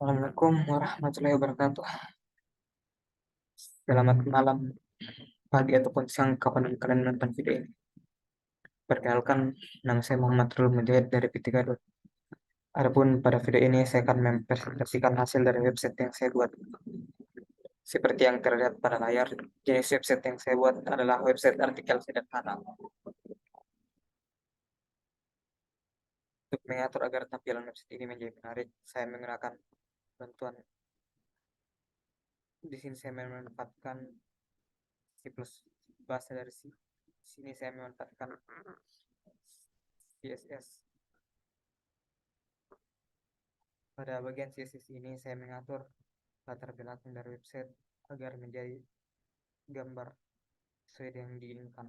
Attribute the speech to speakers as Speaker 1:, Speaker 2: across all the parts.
Speaker 1: Assalamualaikum warahmatullahi wabarakatuh. Selamat malam, pagi ataupun siang kapan kalian menonton video ini. Perkenalkan, nama saya Muhammad Rul Mujahid dari P3. Adapun pada video ini saya akan mempresentasikan hasil dari website yang saya buat. Seperti yang terlihat pada layar, jenis website yang saya buat adalah website artikel sederhana. Untuk mengatur agar tampilan website ini menjadi menarik, saya menggunakan bantuan. Di sini saya memanfaatkan C++, bahasa dari C. Di sini saya memanfaatkan CSS. Pada bagian CSS ini saya mengatur latar belakang dari website agar menjadi gambar sesuai yang diinginkan.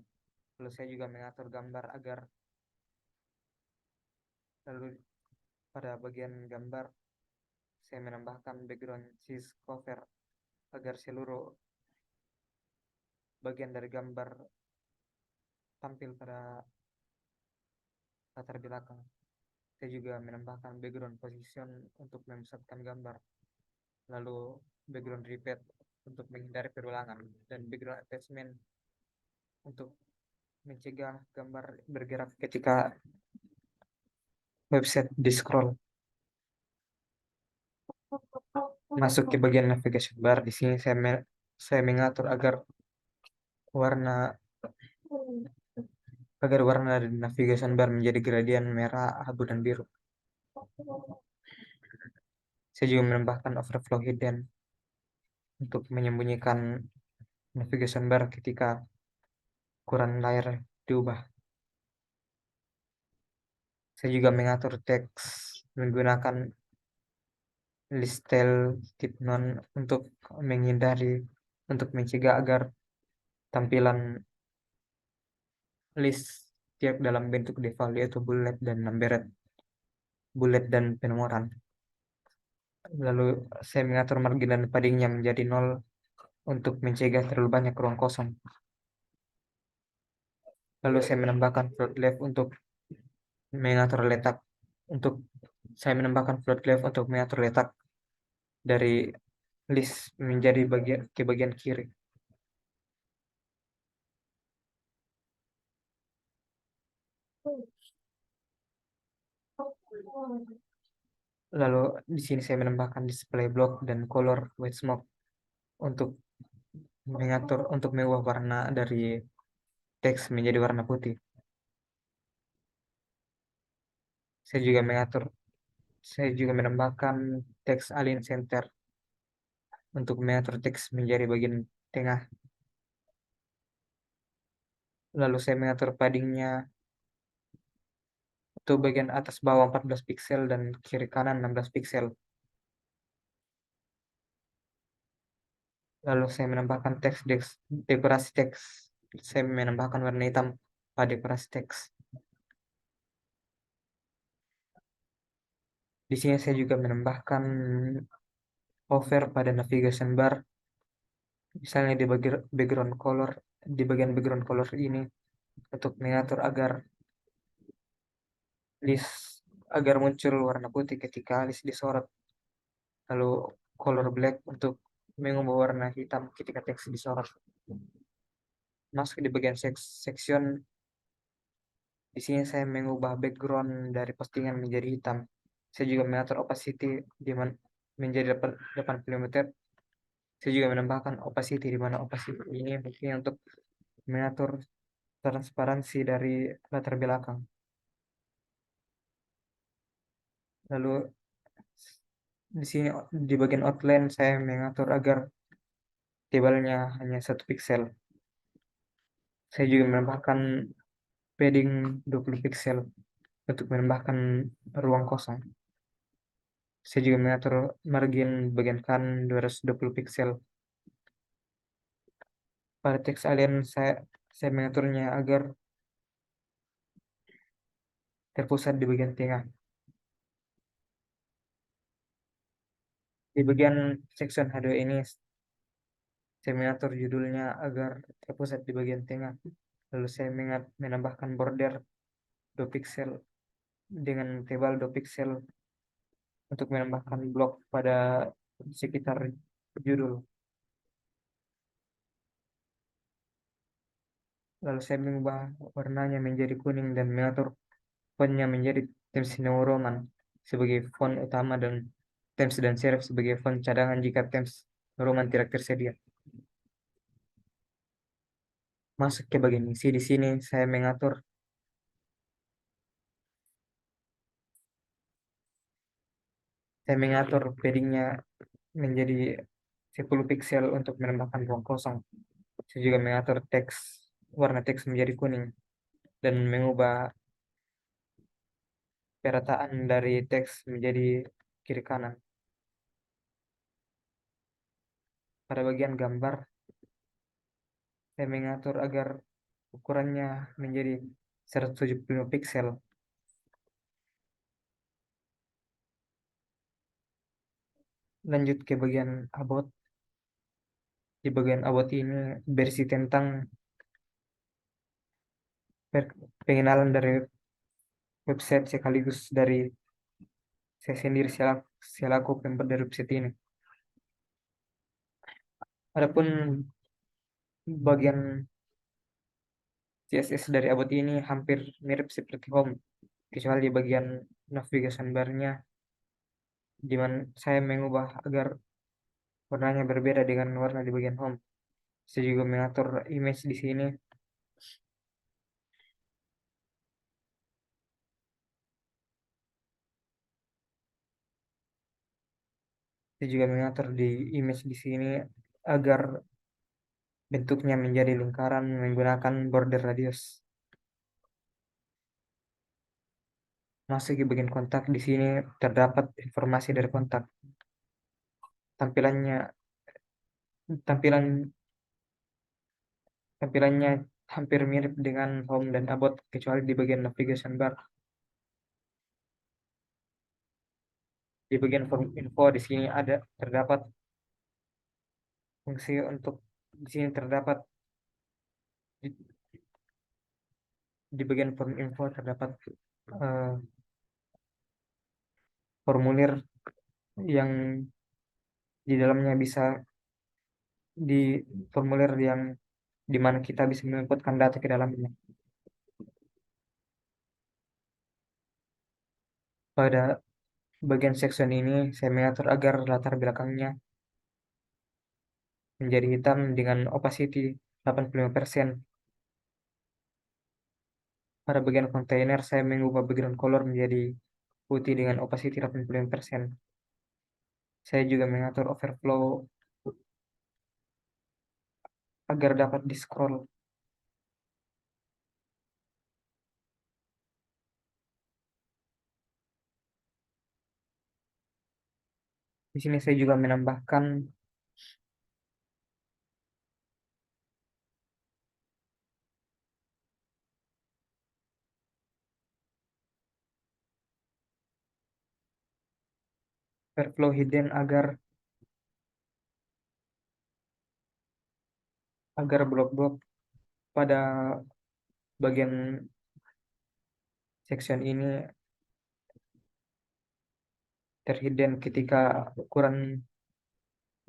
Speaker 1: Lalu saya juga mengatur gambar agar lalu pada bagian gambar saya menambahkan background sys cover agar seluruh bagian dari gambar tampil pada latar belakang. Saya juga menambahkan background position untuk memusatkan gambar. Lalu background repeat untuk menghindari perulangan dan background attachment untuk mencegah gambar bergerak ketika website di scroll. Masuk ke bagian navigation bar. Di sini saya mengatur warna warna dari navigation bar menjadi gradien merah, abu, dan biru. Saya juga menambahkan overflow hidden untuk menyembunyikan navigation bar ketika ukuran layar diubah. Saya juga mengatur teks menggunakan listel tip non untuk mencegah agar tampilan list tiap dalam bentuk default yaitu bullet dan penomoran. Lalu saya mengatur margin dan paddingnya menjadi 0 untuk mencegah terlalu banyak ruang kosong. Lalu saya menambahkan float left untuk mengatur letak untuk dari list menjadi bagian kiri. Lalu di sini saya menambahkan display block dan color white smoke untuk mengubah warna dari teks menjadi warna putih. Saya juga menambahkan teks align center untuk mengatur teks menjadi bagian tengah. Lalu saya mengatur paddingnya untuk bagian atas bawah 14 pixel dan kiri kanan 16 pixel. Lalu saya menambahkan dekorasi teks. Saya menambahkan warna hitam pada dekorasi teks. Di sini saya juga menambahkan hover pada navigation bar. Misalnya di bagian background color ini untuk mengatur list agar muncul warna putih ketika list disorot. Lalu color black untuk mengubah warna hitam ketika teks disorot. Masuk di bagian section. Di sini saya mengubah background dari postingan menjadi hitam. Saya juga mengatur opacity menjadi 80 mm. Saya juga menambahkan opacity di mana opacity ini fungsinya untuk mengatur transparansi dari latar belakang. Lalu di sini di bagian outline saya mengatur agar tebalnya hanya 1 pixel. Saya juga menambahkan padding 20 pixel untuk menambahkan ruang kosong. Saya juga mengatur margin bagian kanan 220 pixel. Pada teks alien saya mengaturnya agar terpusat di bagian tengah. Di bagian section H2 ini saya mengatur judulnya agar terpusat di bagian tengah. Lalu saya menambahkan border 2 pixel dengan tebal 2 pixel untuk menambahkan blok pada sekitar judul. Lalu saya mengubah warnanya menjadi kuning dan mengatur fontnya menjadi Times New Roman sebagai font utama dan Times dan Serif sebagai font cadangan jika Times New Roman tidak tersedia. Masuk ke bagian isi. Di sini saya mengatur paddingnya menjadi 10 pixel untuk menambahkan ruang kosong. Saya juga mengatur warna teks menjadi kuning dan mengubah perataan dari teks menjadi kiri kanan. Pada bagian gambar, saya mengatur agar ukurannya menjadi 175 pixel. Lanjut ke bagian about. Di bagian about ini berisi tentang pengenalan dari website sekaligus dari saya sendiri selaku pembuat dari website ini. Adapun bagian CSS dari about ini hampir mirip seperti home, kecuali di bagian navigation bar-nya, di mana saya mengubah agar warnanya berbeda dengan warna di bagian home. Saya juga mengatur image di sini. Saya juga mengatur di image di sini agar bentuknya menjadi lingkaran menggunakan border radius. Masuk ke bagian kontak, di sini terdapat informasi dari kontak. Tampilannya tampilan tampilannya hampir mirip dengan home dan about kecuali di bagian navigation bar. Di bagian form info di sini terdapat fungsi untuk di sini terdapat di, di bagian form info terdapat eh, formulir yang di dalamnya bisa di formulir yang di mana kita bisa menginputkan data ke dalamnya. Pada bagian section ini saya mengatur agar latar belakangnya menjadi hitam dengan opacity 85%. Pada bagian kontainer saya mengubah background color menjadi putih dengan opacity 85%. Saya juga mengatur overflow agar dapat di-scroll. Di sini saya juga menambahkan overflow hidden agar blok-blok pada bagian section ini terhidden ketika ukuran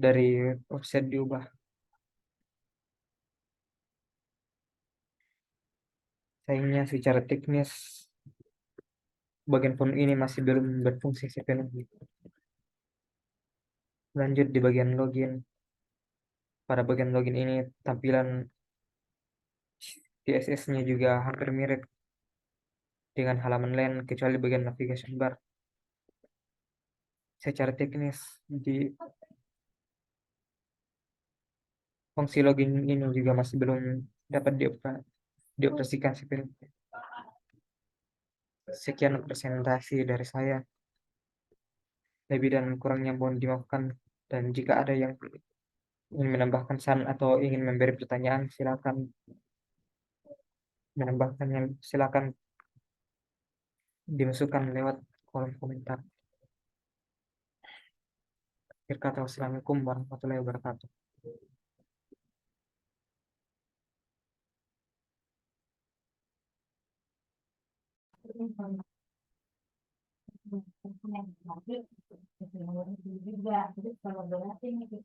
Speaker 1: dari offset diubah. Sayangnya secara teknis bagian font ini masih belum berfungsi sepenuhnya. Lanjut di bagian login. Pada bagian login ini tampilan CSS-nya juga hampir mirip dengan halaman lain kecuali bagian navigation bar. Secara teknis di fungsi login ini juga masih belum dapat dioperasikan sepenuhnya. Sekian presentasi dari saya. Lebih dan kurangnya mohon dimaafkan. Dan jika ada yang ingin menambahkan saran atau ingin memberi pertanyaan, silakan dimasukkan lewat kolom komentar. Akhir kata, wassalamualaikum warahmatullahi wabarakatuh.